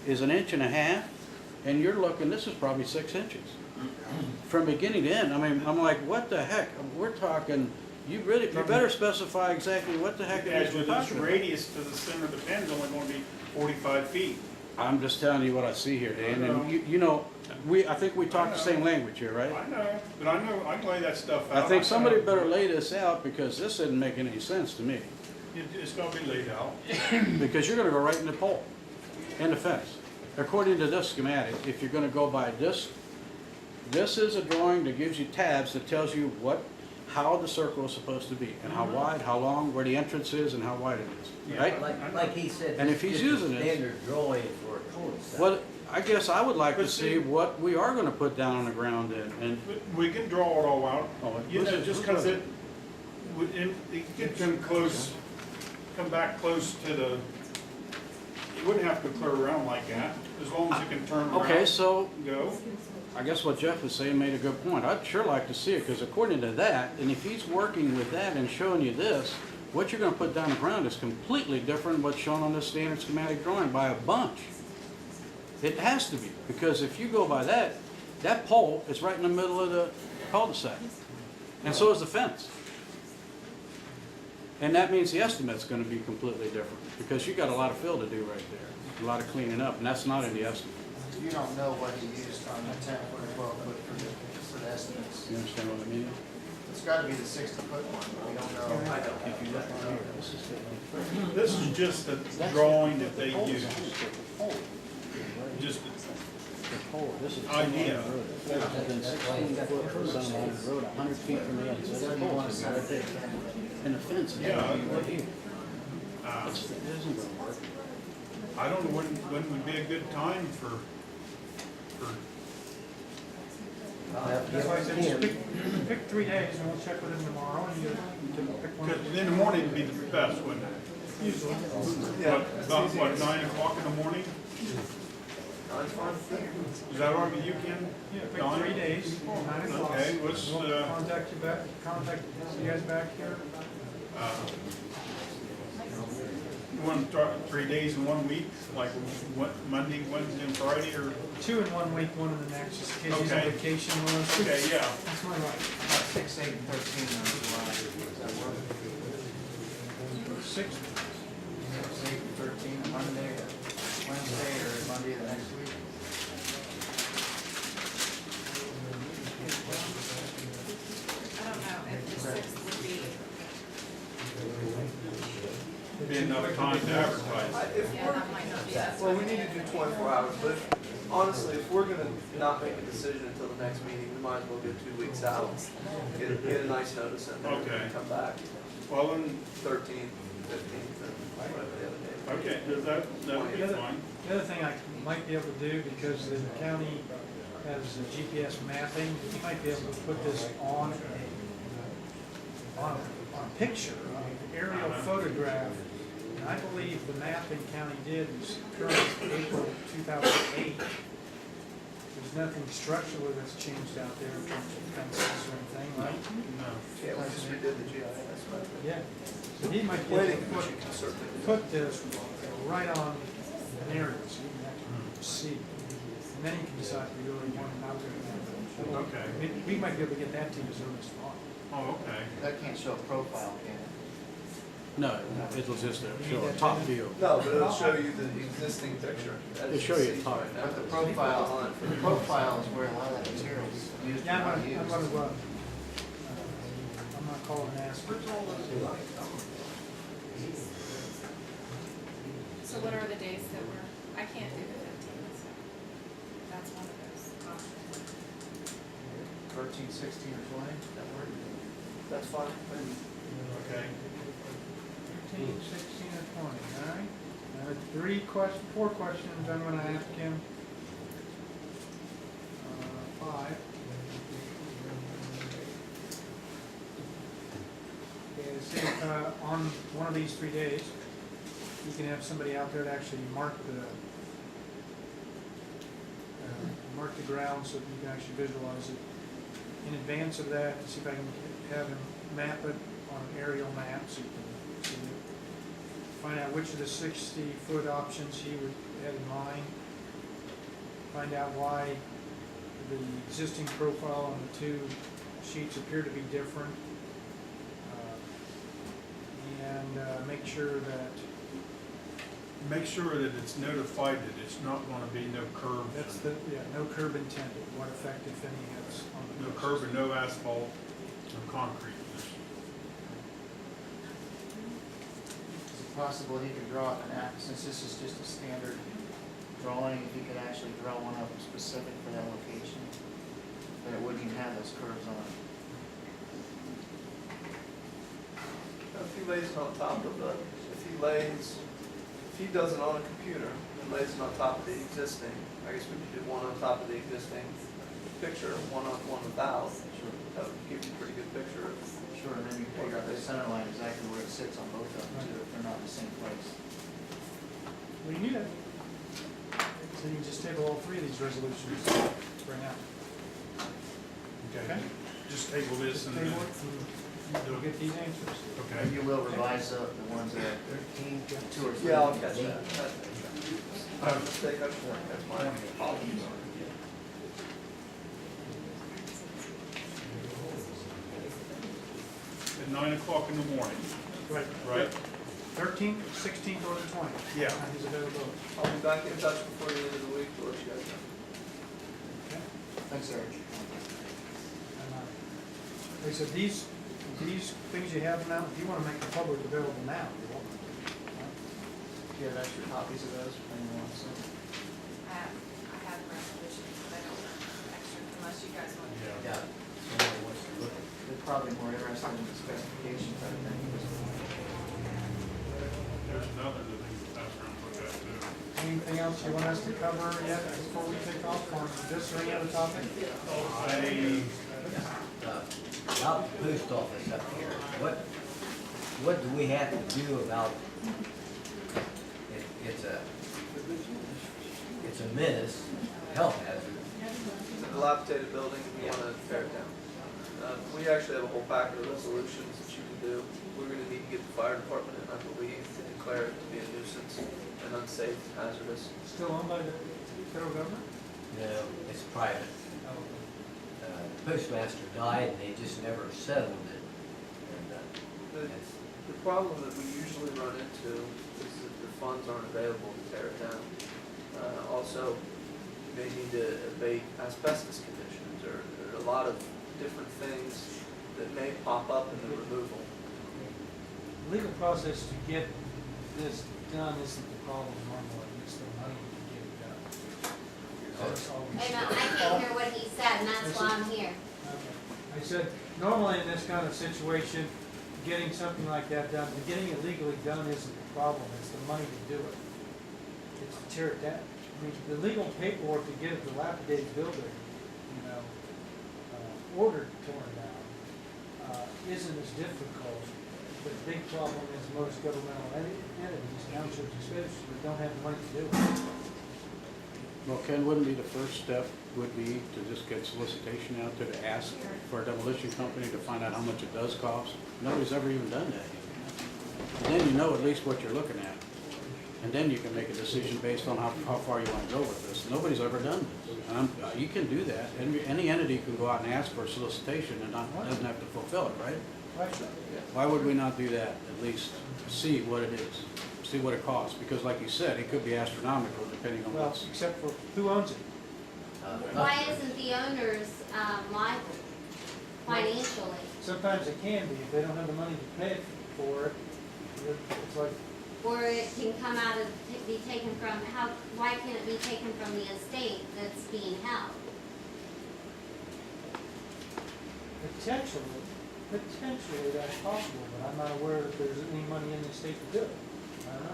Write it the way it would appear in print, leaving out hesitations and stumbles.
is 1.5 inches, and you're looking, this is probably 6 inches. From beginning to end, I mean, I'm like, what the heck? We're talking, you better specify exactly what the heck it is we're This talking about. radius to the center of the pin is only going to be 45 feet. I'm just telling you what I see here, Dan, and you know, I think we talk the same language here, right? I know, but I know, I can lay that stuff out. I think somebody better lay this out, because this isn't making any sense to me. It's going to be laid out. Because you're gonna go right in the pole, and the fence. According to this schematic, if you're gonna go by this, this is a drawing that gives you tabs that tells you how the circle is supposed to be, and how wide, how long, where the entrance is, and how wide it is, right? Like he said, And this if he's is using a it- standard drawing for a cul-de-sac. Well, I guess I would like to But see see- what we are gonna put down on the ground and, But we can draw it all out. Oh, You know, who's just it- because it can come back close to the, you wouldn't have to clear around like that, as long as you can turn around. okay, so and go. I guess what Jeff was saying made a good point. I'd sure like to see it, because according to that, and if he's working with that and showing you this, what you're gonna put down the ground is completely different than what's shown on this standard schematic drawing by a bunch. It has to be, because if you go by that, that pole is right in the middle of the cul-de-sac. And so is the fence. And that means the estimate's gonna be completely different, because you got a lot of fill to do right there, a lot of cleaning up, and that's not in the estimate. You don't know what he used on the 10-foot or 12-foot for the estimates. You understand what I mean? It's gotta be the 60-foot one, but we don't know. I don't. If you look on here, this is the. This is just a drawing that they use. Just The pole, this is. idea. Within 16 foot from the center line of the road, 100 feet from the end, so that pole is right there. And the fence is Yeah. right here. Uh, It isn't gonna work. I don't know when would be a good time for I'll have to That's why I get said, with just him. pick 3 days, and we'll check with him tomorrow, and you pick one. because in the morning would be the best, wouldn't it? Usually. About what, 9 o'clock in the morning? Is that all right with you, Ken? Yeah, pick Nine? 3 days, 9 o'clock. Okay, let's, We'll contact you guys back here. You want to start 3 days in 1 week, like what, Monday, Wednesday, and Friday, or? 2 in 1 week, 1 in the next, just in case he's on Okay. vacation. Okay, yeah. That's my right. 6, 8, and 13 on July. Does that work? 6, 6, 8, and 13, Monday, Wednesday, or Monday of the next week? I don't know if the 6th would be, Be enough time to advertise. yeah, that might not be that. Well, we need to do 24 hours, but honestly, if we're gonna not make a decision until the next meeting, we might as well get 2 weeks out. Get a nice notice in there, Okay. and come back, Well, then, 13th, 15th, or whatever the other day. okay, that would be fine. The other thing I might be able to do, because the county has the GPS mapping, you might be able to put this on a picture, an aerial photograph. And I believe the mapping county did was current April 2008. There's nothing structurally that's changed out there in terms of fences or anything, right? No. Yeah, we just redid the GIS, but Yeah. So he might be able planning to commission can certainly do that. put this right on an area, so you can actually see. And then you can decide if you really want it out there. Okay. We might be able to get that to you as early as tomorrow. Oh, okay. That can't show a profile, can it? No, it'll just show a top view. No, but it'll show you the existing picture. as It'll show you see top. right now. But the profile is where a lot of that material is used Yeah, to I'm be used. gonna call and ask. So what are the days that I can't do the 15th, so that's one of those options. 13, 16, or 20, that work? That's fine. Okay. 15, 16, or 20, all right? 4 questions I'm gonna ask him. 5. Okay, see if, on one of these 3 days, you can have somebody out there to actually mark the ground so that you can actually visualize it. In advance of that, to see if I can have him map it on an aerial map so you can see it. Find out which of the 60-foot options he would have in mind. find out why the existing profile on the two sheets appear to be different. And make sure that, it's notified that it's not gonna be no curb. that's the, yeah, no curb intended, what effect, if any, has on the. No curb and no asphalt, no concrete. Is it possible he could draw an app, since this is just a standard drawing, if he could actually draw one up specific for that location, that it wouldn't even have those curves on it? If he lays it on top of the, if he does it on a computer and lays it on top of the existing, I guess we could do one on top of the existing picture, one without. Sure. That would give you a pretty good picture of. Sure, and then you figure out the center line exactly where it sits on both of them too, if they're not in the same place. Well, you need it. So you can just table all three of these resolutions right now. Okay? Just table this Just and then. table it, and you'll get these answers. Okay. And you will revise the ones that are 13, 2 or 3. Yeah, I'll catch that. My mistake, that's my apologies. At 9 o'clock in the morning, Right. right? 13th, 16th, or the 20th. Yeah. His availability. I'll be back in touch before the end of the week to let you guys know. Okay? Thanks, Eric. And, like I said, these things you have now, if you want to make the public available now, you're welcome to. Do you have extra copies of those, if anyone wants them? I have resolutions, but I don't have extra unless you guys want. Yeah. Yeah, somebody wants to look at it. They're probably more interested in the specifications, I think. There's another that they can pass around and look at too. Anything else you want us to cover yet before we take off on this or any other topic? About the post office up here, what do we have to do about, it's a menace, health hazard. It's a dilapidated building, we want to tear it down. We actually have a whole packet of resolutions that you can do. We're gonna need to get the fire department in, I believe, to declare it to be a nuisance and unsafe, hazardous. Still owned by the federal government? No, it's private. The postmaster died and they just never settled it. And, it's- The problem that we usually run into is that the funds aren't available to tear it down. Also, you may need to abate asbestos conditions, or there are a lot of different things that may pop up in the removal. The legal process to get this done isn't the problem normally, it's the money to get it done. That's always- Wait a minute, I can't hear what he said, and that's why I'm here. Okay. I said, normally in this kind of situation, getting something like that done, getting it legally done isn't the problem, it's the money to do it. It's to tear it down. I mean, the legal paperwork to get a dilapidated building, ordered torn down, isn't as difficult. But the big problem is most governmental entities, townships especially, don't have the money to do it. Well, Ken, wouldn't be the first step would be to just get solicitation out there to ask for a demolition company to find out how much it does cost? Nobody's ever even done that. And then you know at least what you're looking at. And then you can make a decision based on how far you want to go with this. Nobody's ever done this. And you can do that. Any entity can go out and ask for a solicitation and doesn't have to fulfill it, right? Right. Why would we not do that? At least see what it is, see what it costs. Because like you said, it could be astronomical depending on Well, what's. except for who owns it? Why isn't the owners liable financially? Sometimes it can be, if they don't have the money to pay for it, it's like, Or it can come out of, be taken from, why can't it be taken from the estate that's being held? potentially that's possible, but I'm not aware that there's any money in the state to do it. I don't know.